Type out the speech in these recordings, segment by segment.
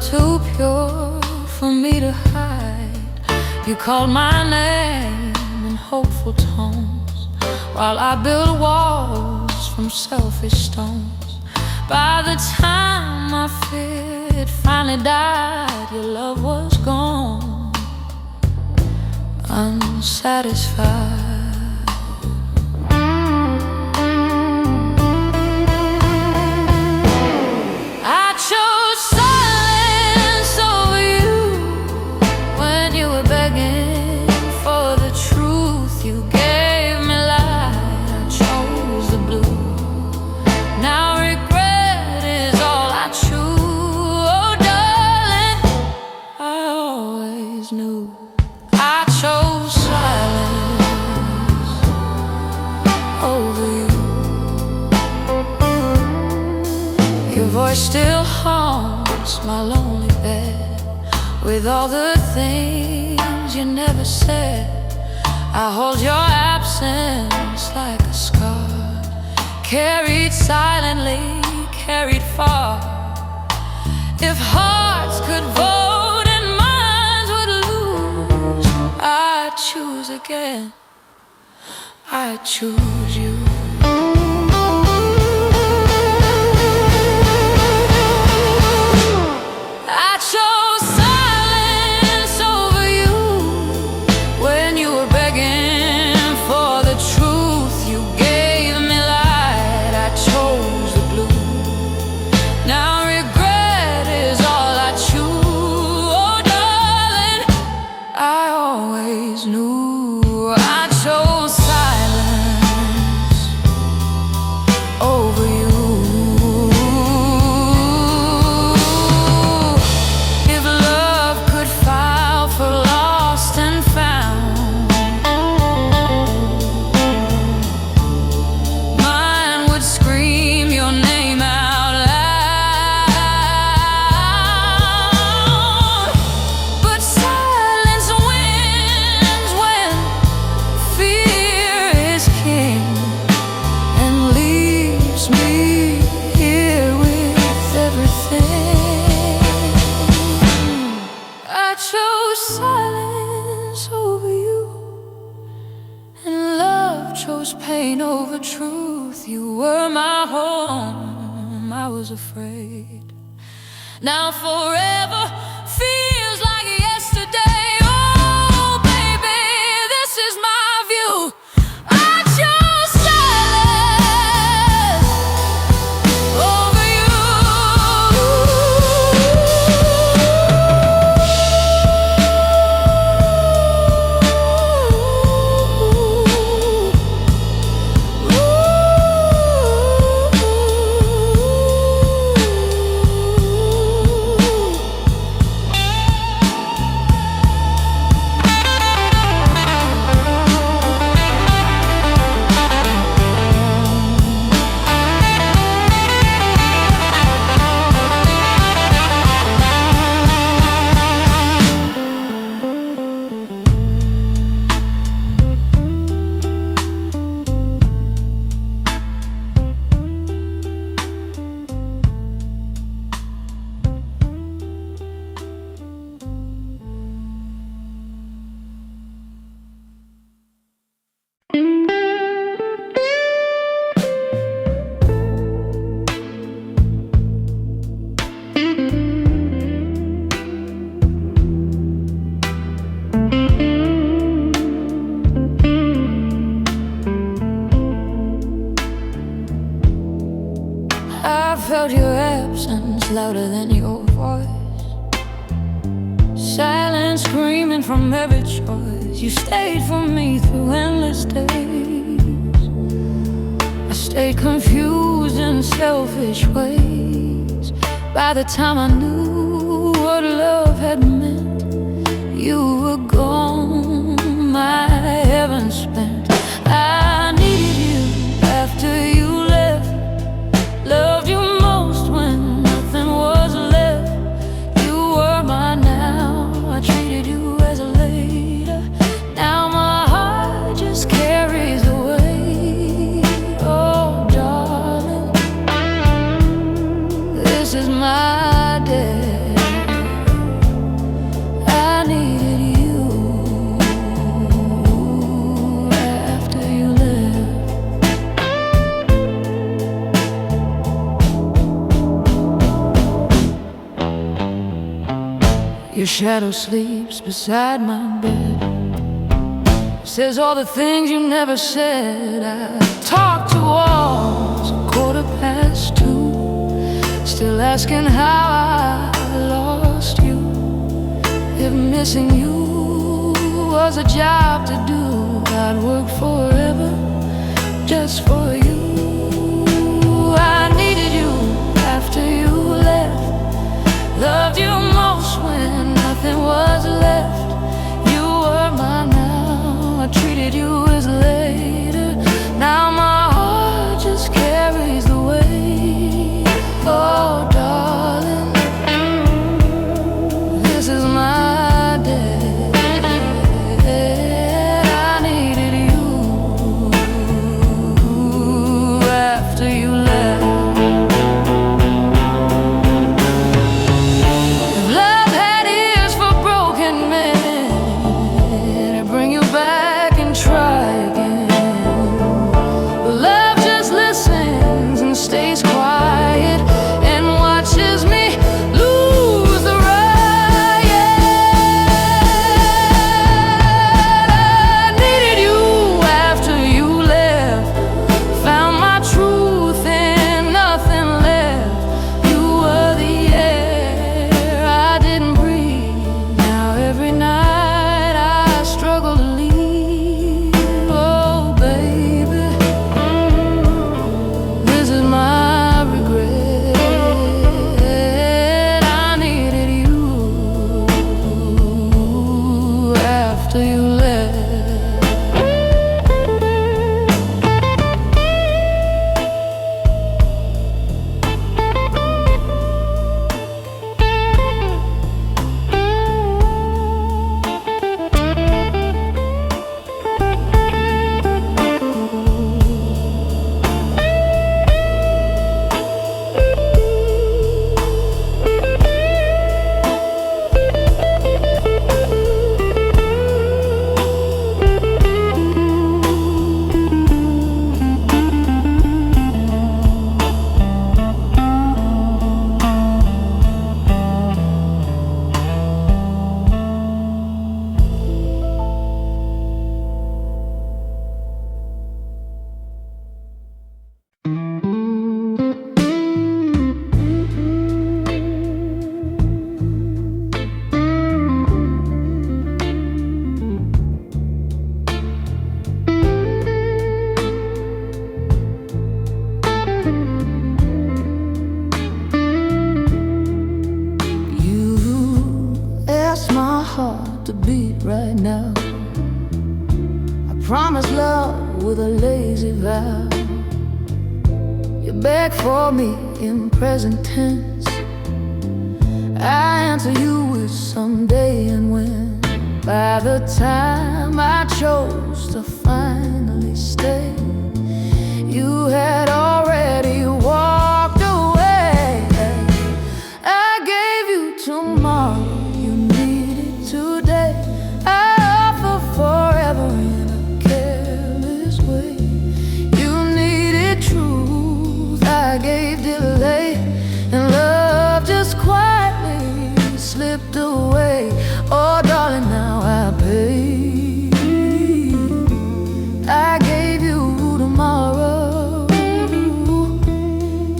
too pure for me to hide. You called my name in hopeful tones, while I built walls from selfish stones. By the time I feared it finally died, your love was gone, unsatisfied. Your voice still haunts my lonely bed, with all the things you never said. I hold your absence like a scar, carried silently, carried far. If hearts could vote and minds would lose, I'd choose again, I'd choose you. Silence over you, and love chose pain over truth. You were my home, I was afraid. Now forever feels like yesterday. Oh baby, this is my view. I chose silence over you. I felt your absence louder than your voice, silence screaming from every choice. You stayed for me through endless days. I stayed confused in selfish ways. By the time I knew what love had meant, you were gone, my heaven spent. I needed you after you left, loved you most when nothing was left. You were mine now, I treated you as a later. Now my heart just carries the weight. Oh darling, this is my debt. Your shadow sleeps beside my bed, says all the things you never said. I talk to walls 2:15, still asking how I lost you. If missing you was a job to do, I'd work forever just for you. I needed you after you left, loved you most when nothing was left. You were mine now, I treated you as later. Now my heart just carries the weight. Oh darling, this is my day. I needed you after you left. Stays quiet and watches me lose the riot. I needed you after you left, found my truth and nothing left. You were the air I didn't breathe. Now every night I struggle to leave. Oh baby, this is my regret. I needed you after you left. To beat right now, I promise love with a lazy vow. You beg for me in present tense, I answer you with someday and when. By the time I chose to finally stay, you had already walked away. I gave you tomorrow, you needed today. I offer forever in a careless way. You needed truth, I gave delay, and love just quietly slipped away. Oh darling, now I pay. I gave you tomorrow,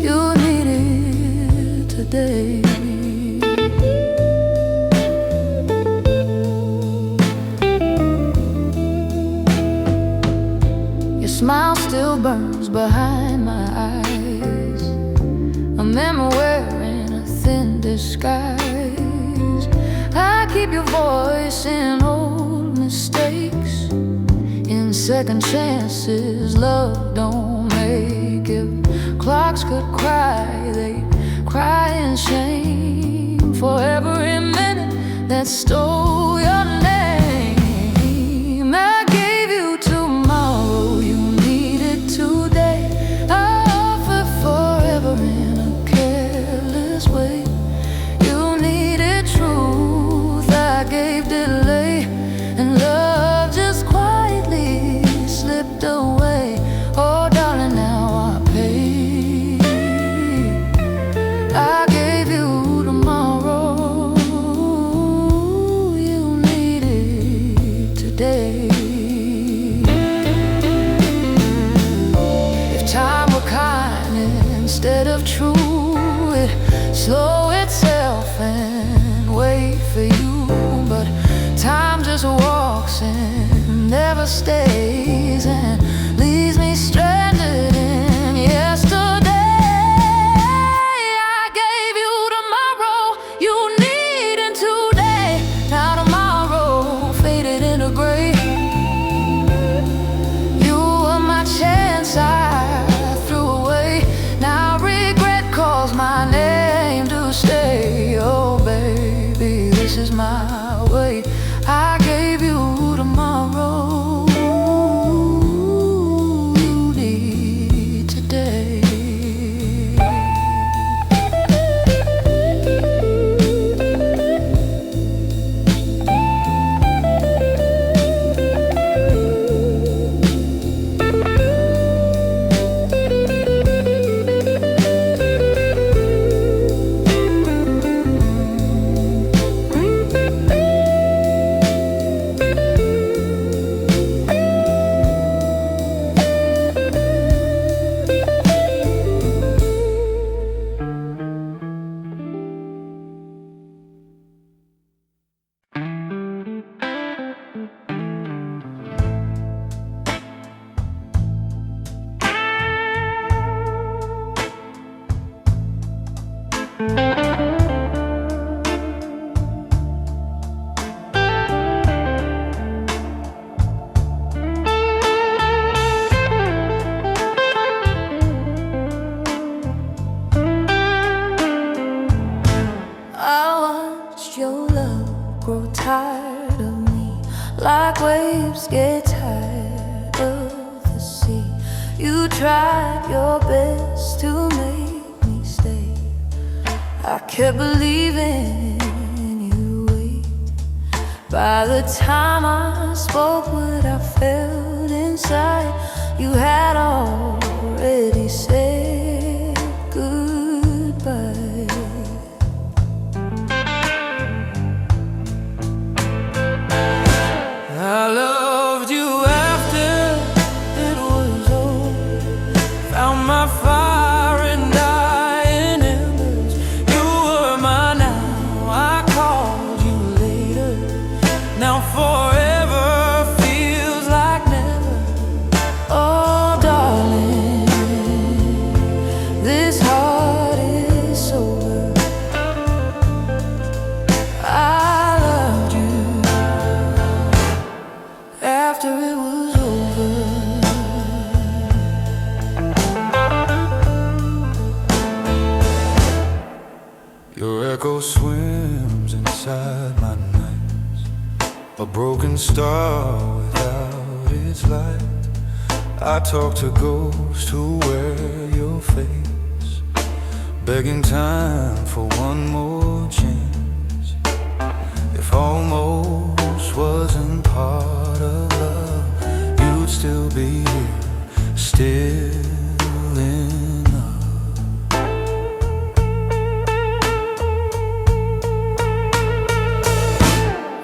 you needed today. Smile still burns behind my eyes, a memory wearing a thin disguise. I keep your voice in old mistakes, in second chances love don't make. If clocks could cry, they'd cry in shame for every minute that stole your name. I gave you tomorrow, you needed today. I offer forever in a careless way. You needed truth, I gave delay, and love just quietly slipped away. Oh darling, now I pay. I gave you tomorrow, today. If time were kind instead of true, it'd slow itself and wait for you. But time just walks and never stays, and leaves me stranded in yesterday. I gave you tomorrow, you needed today. Now tomorrow faded into gray. You were my chance I threw away. Now regret calls my name to stay. Oh baby, this is my way. I gave you tomorrow, you need today. Your love grow tired of me, like waves get tired of the sea. You tried your best to make me stay. I kept believing you wait. By the time I spoke what I felt inside, you had already said goodbye. I loved you after it was over. Found my fire and dying embers. You were mine, now I called you later. Now forever feels like never. Oh darling, this heart is sober. I loved you after it was over. Your echo swims inside my nights, a broken star without its light. I talk to ghosts who wear your face, begging time for one more chance. If almost wasn't part of love, you'd still be here, still in love.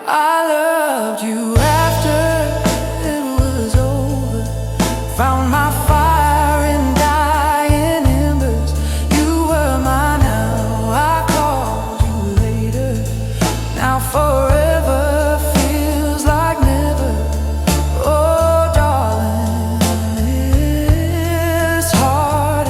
I loved you after it was over. Found my fire in dying embers. You were mine, now I called you later. Now forever feels like never. Oh darling, this heart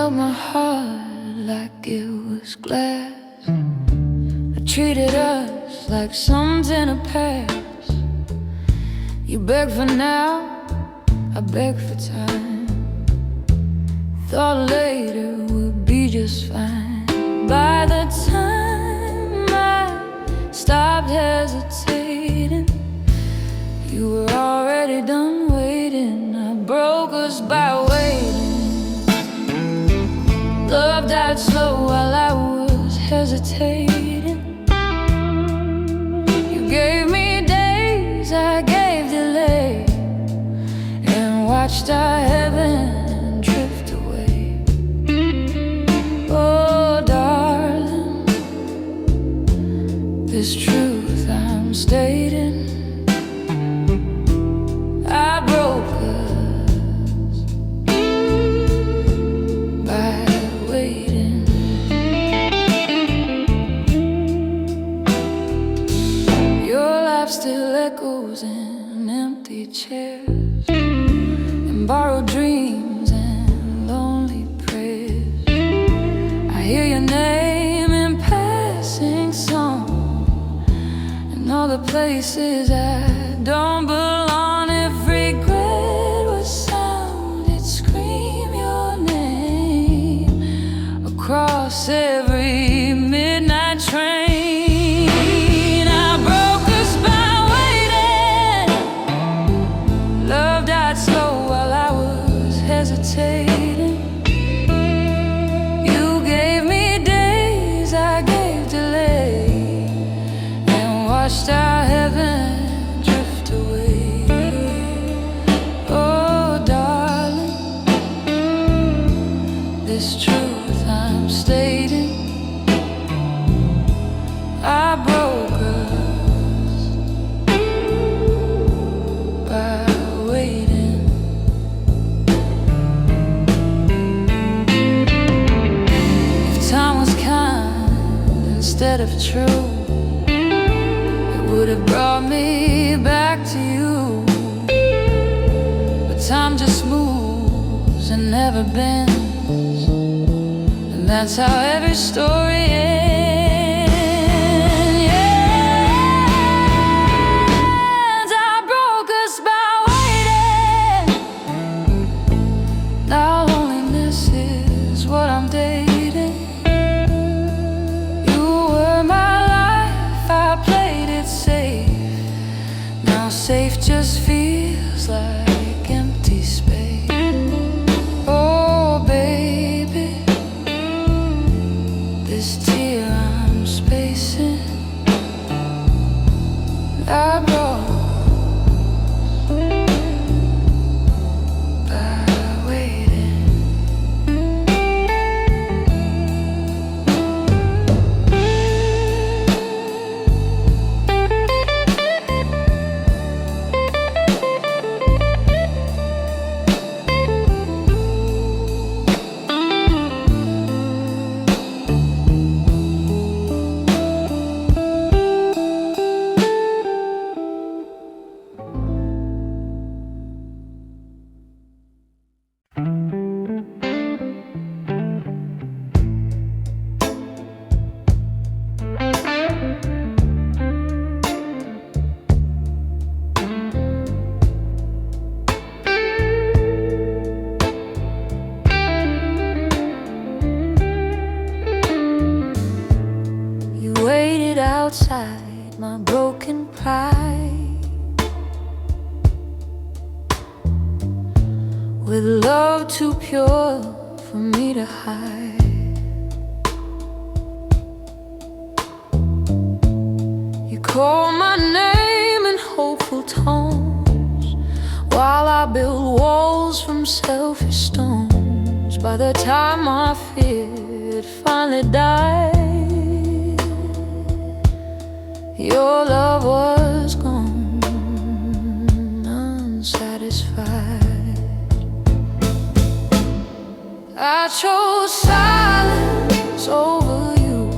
held my heart like it was glass. I treated us like something to pass. You beg for now, I beg for time. Thought later would be just fine. By the time I stopped hesitating, you were already done waiting. I broke us by waiting. Love died slow while I was hesitating. You gave me days, I gave delay, and watched our heaven drift away. Oh darling, this truth I'm stating, I broke us by waiting. Your life still echoes in empty chairs and borrowed dreams and lonely prayers. I hear your name in passing song, and all the places I don't belong. If regret was sound, it'd scream your name across every midnight train. I broke us by waiting. Love died slow while I was hesitating. You gave me days, I gave delay, and watched our heaven drift away. Oh darling, this truth I'm stating, I broke us by waiting. If time was kind instead of true, it would have brought me back to you. But time just moves and never bends, and that's how every story ends. I broke us by waiting. Now loneliness is what I'm dating. You were my life, I played it safe. Now safe just feels like empty space. Oh baby, this tear I'm spacing, I broke by waiting. You waited outside my broken pride, with love too pure for me to hide. You call my name in hopeful tones, while I build walls from selfish stones. By the time I feared finally died, your love was gone, unsatisfied. I chose silence over you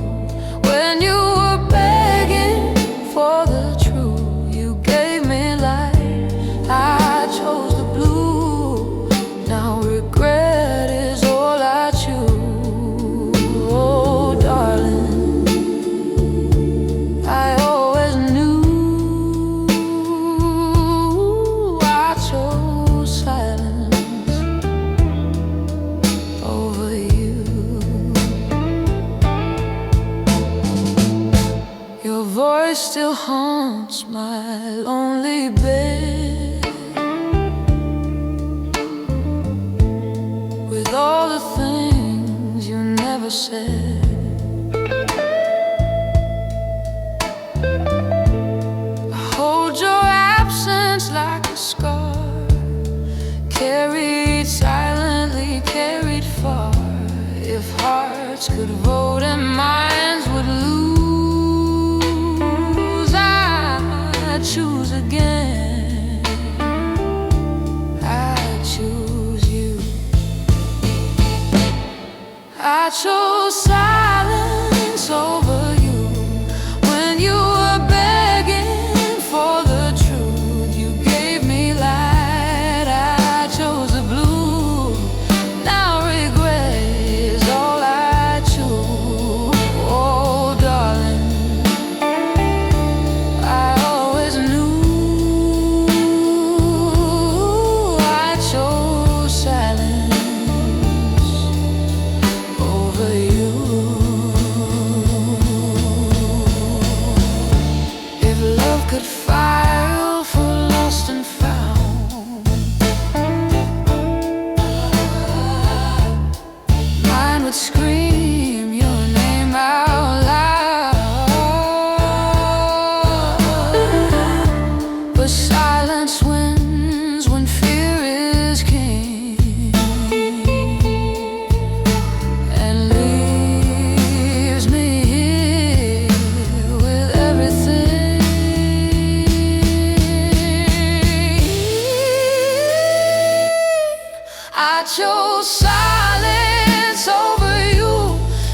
when you were begging for the truth. You gave me life, I chose the blue. Now regret is all I choose. haunts my lonely bed, with all the things you never said. I hold your absence like a scar, carried silently, carried far. If hearts could vote and minds would lose, I'd choose again. I'd choose you. I chose silence over you when you were begging for the truth. You gave me light, I chose the blue. Now regret is all I choose. Oh darling, I always knew I chose silence over you. If love could file for lost and found, mine would scream your name out loud. But silence wins when fear is king, and leaves me here with everything. I chose silence over you,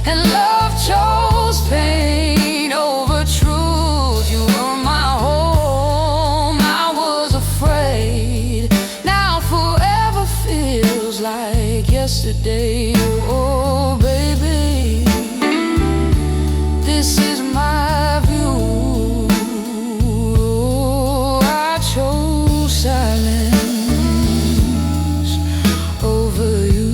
and love chose pain over truth. You were my home, I was afraid. Now forever feels like yesterday. Oh baby, this is my view. I chose silence over you.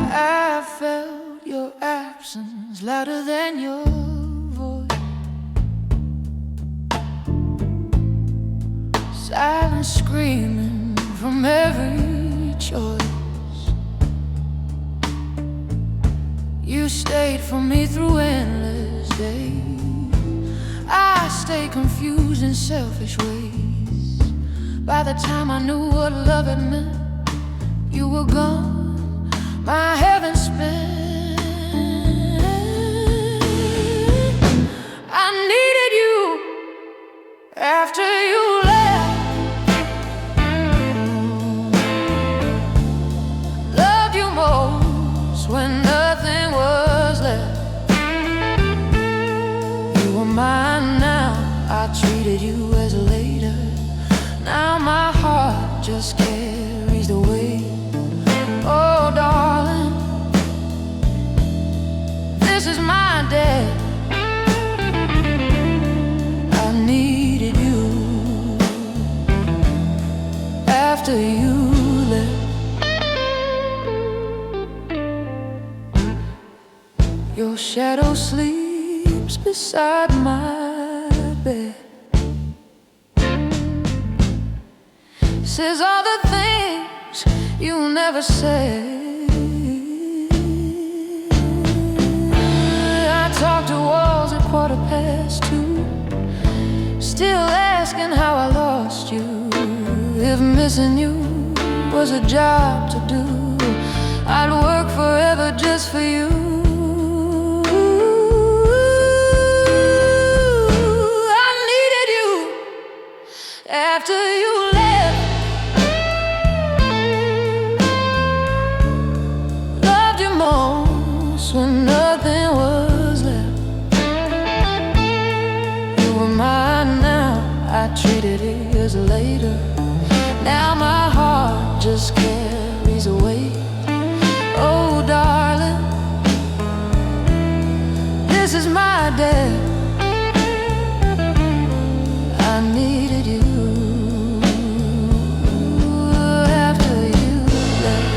I felt your absence louder than your voice. Silence screaming from every choice. You stayed for me through endless days. I stayed confused in selfish ways. By the time I knew what love had meant, you were gone, my heaven spent. I needed you after you left. Loved you most when nothing was left. You were mine now, I treated you as later. Now my heart just carries the weight. Oh darling, this is my day. I needed you after you left. Your shadow sleeps beside my bed, says all the things you never said. missing you was a job to do. I'd work forever just for you. I needed you after you left. Loved you most when nothing was left. You were mine now, I treated it as later. Now my heart just carries a weight. Oh darling, this is my debt. I needed you after you left.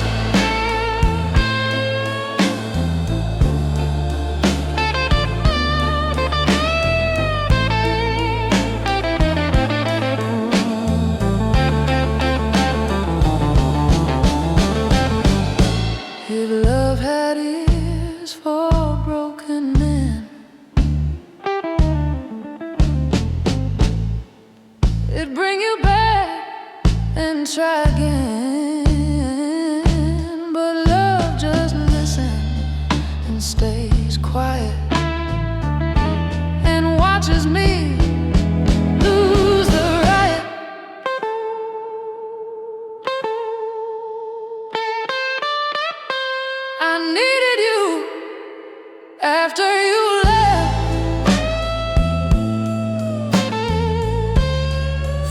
If love had ears for broken men, it'd bring you back and try again. But love just listens and stays quiet and watches me lose the riot. I needed you after you left.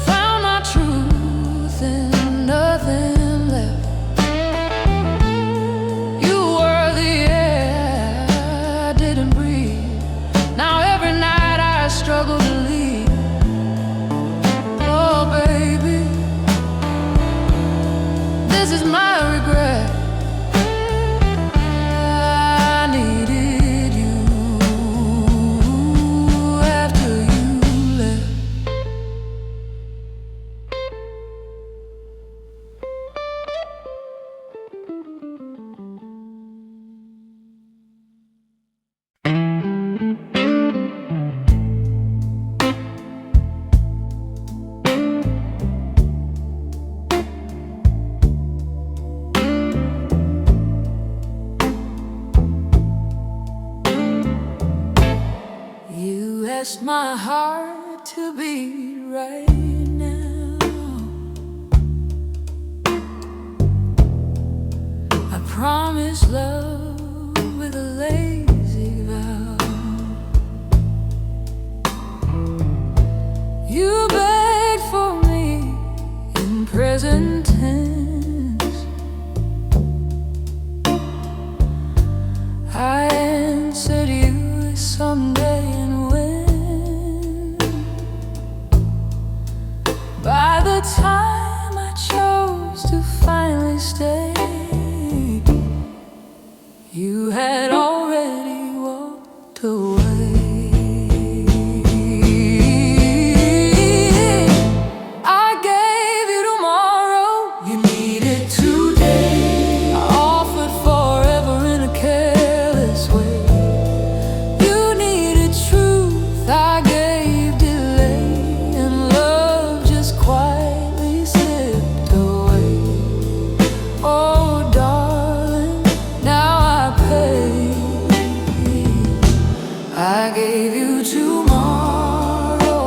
Found my truth and nothing left. You were the air I didn't breathe. Now every night I struggle to leave. Oh baby, this is my regret. Asked my heart to beat right now. I promise love with a lazy vow. You begged for me in present tense. I answered you someday. By the time I chose to finally stay, you had already walked away. I gave you tomorrow, you needed today. I offered forever in a careless way. You needed truth, I gave delay, and love quietly slipped away. Oh darling, now I pay. I gave you tomorrow,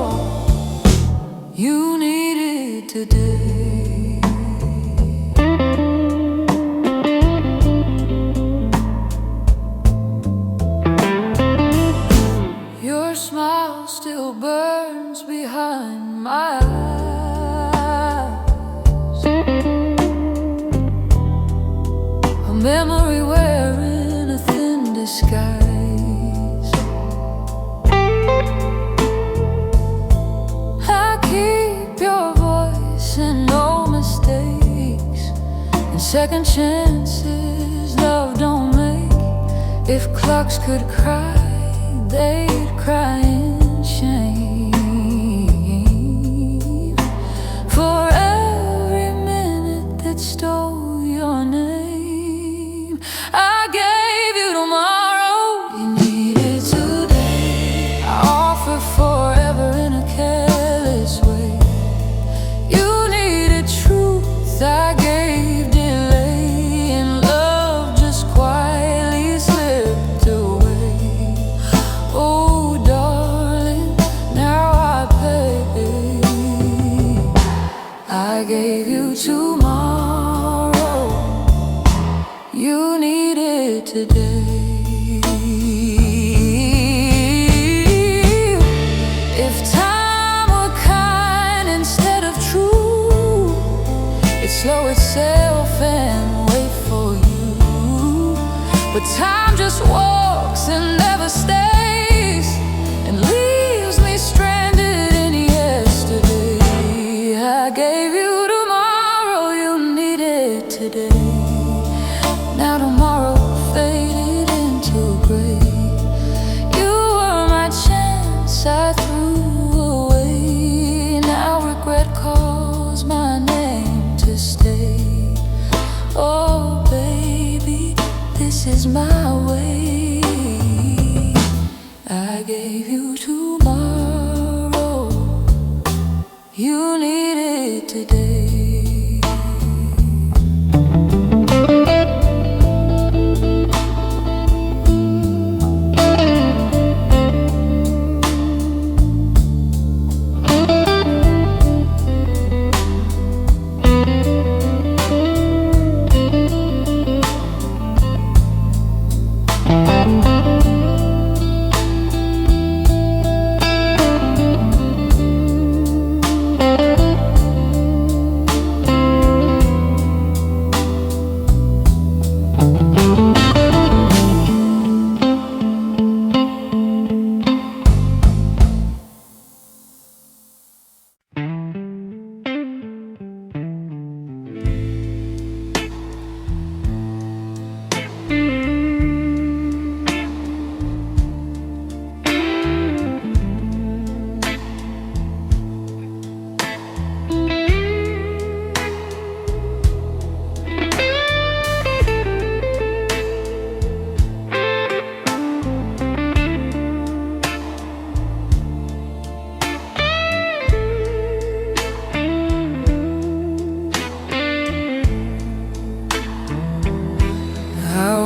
you needed today. Your smile still burns behind my eyes, a memory wearing a thin disguise. I keep your voice and no mistakes, and second chances love don't make. If clocks could cry, they'd cry in shame. For every minute that stole your name, I gave you tomorrow, you needed today. I offer forever in a careless way. You needed truth, is my way. I gave you tomorrow, you need it today.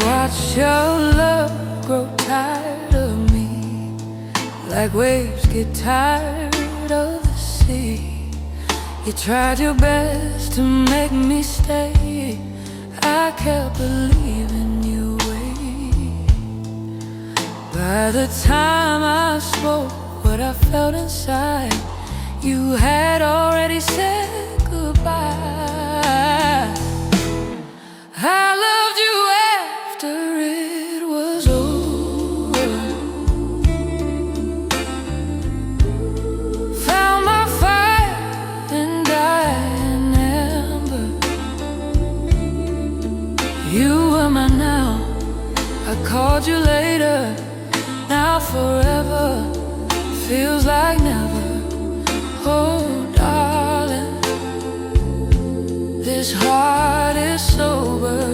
Watch your love grow tired of me, like waves get tired of the sea. You tried your best to make me stay, I kept believing you would. By the time I spoke what I felt inside, you had already said goodbye. I loved you after it was over, found my fire and dying ember. You were my now, I called you later. Now forever feels like never. Oh darling, this heart is sober.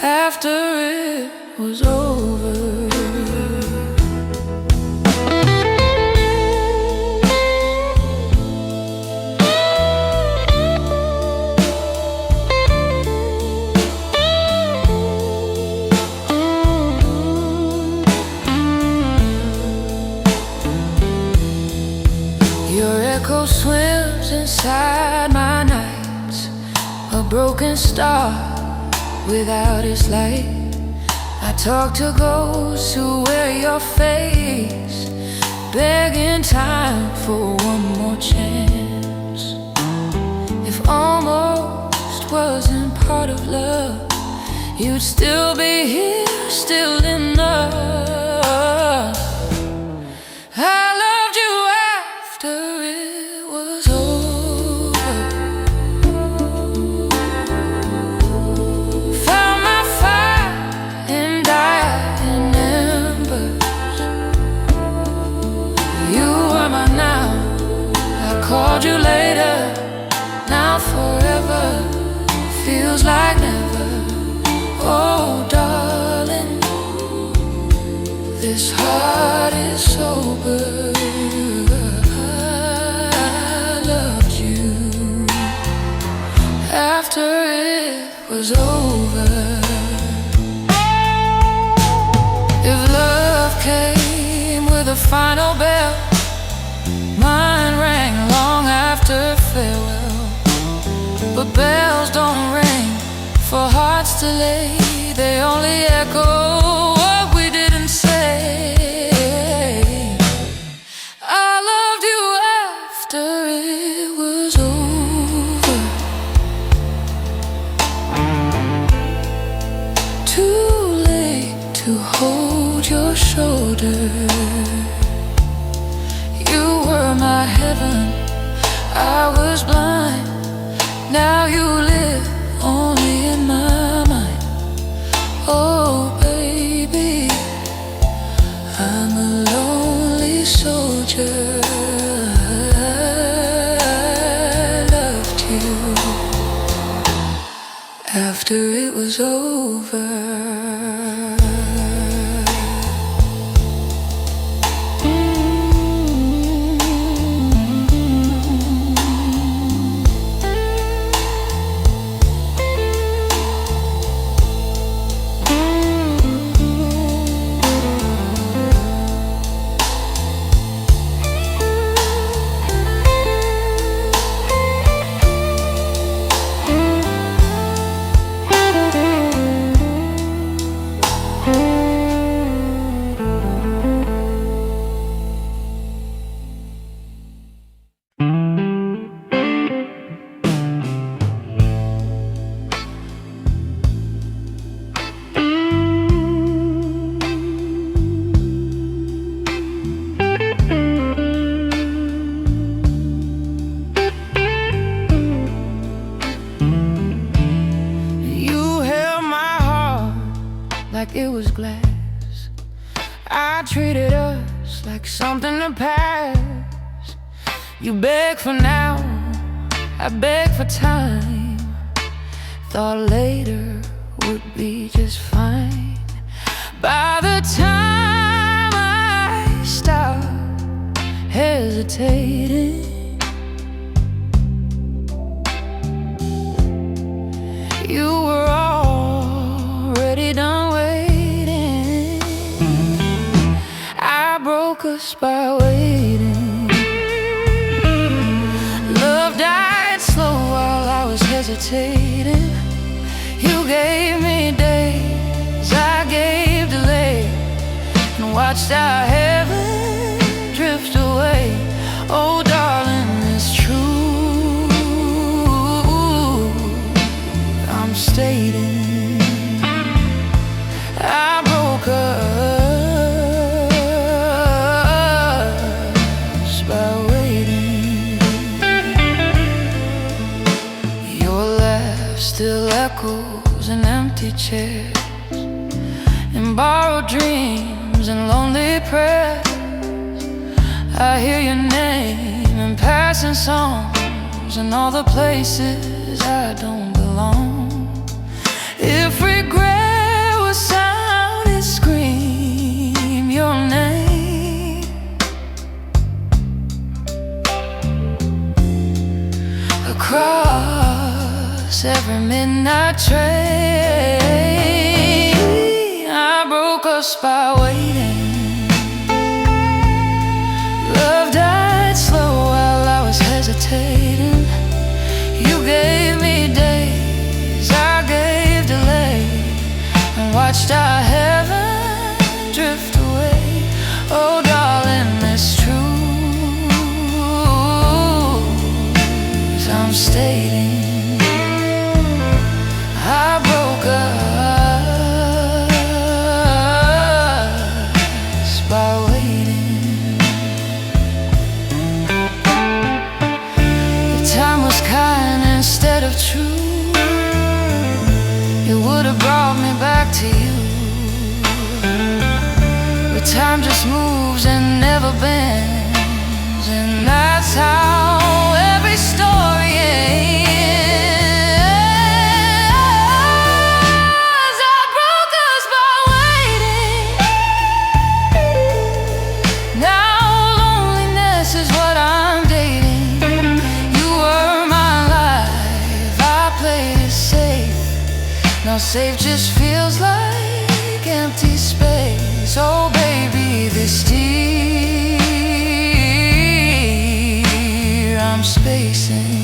After it was over, your echo swims inside my nights, a broken star without its light. I talk to ghosts who wear your face, begging time for one more chance. If almost wasn't part of love, you'd still be here, still enough. I loved you after it was over, found my fire in dying embers. You were my now, I called you later. Now forever feels like never. Oh darling, this heart is sober. I loved you after it was over. If love came with a final bell, mine rang long after farewell. But bells don't ring for hearts to lay, they only echo what we didn't say. I loved you after it was over, too late to hold your shoulder. You were my heaven, I was blind. Now you live only in my mind. Oh baby, I'm a lonely soldier. I loved you. like it was glass. I treated us like something to pass. You beg for now, I beg for time. Thought later would be just fine. By the time I stopped hesitating, you were already done waiting. I broke us by waiting. Love died slow while I was hesitating. You gave me days, I gave delay, and watched our heaven drift away. Oh darling, it's true, I'm stating I broke us by waiting. Your laugh still echoes in empty chairs, in borrowed dreams and lonely prayers. I hear your name in passing songs, in all the places I don't belong. If regret was sound, it scream your name. Across every midnight train, I broke us by waiting. Love died slow while I was hesitating. You gave me days, I gave delay, and watched our heaven drift away. Oh darling, it's true, as I'm stating I broke us by waiting. If time was kind instead of true, it would have brought me back to you. But time just moves and never bends, and that's how every story ends. I broke us by waiting. Now loneliness is what I'm dating. You were my life, I played it safe. Now safe just feels like empty space. Oh baby, this tear I'm spacing.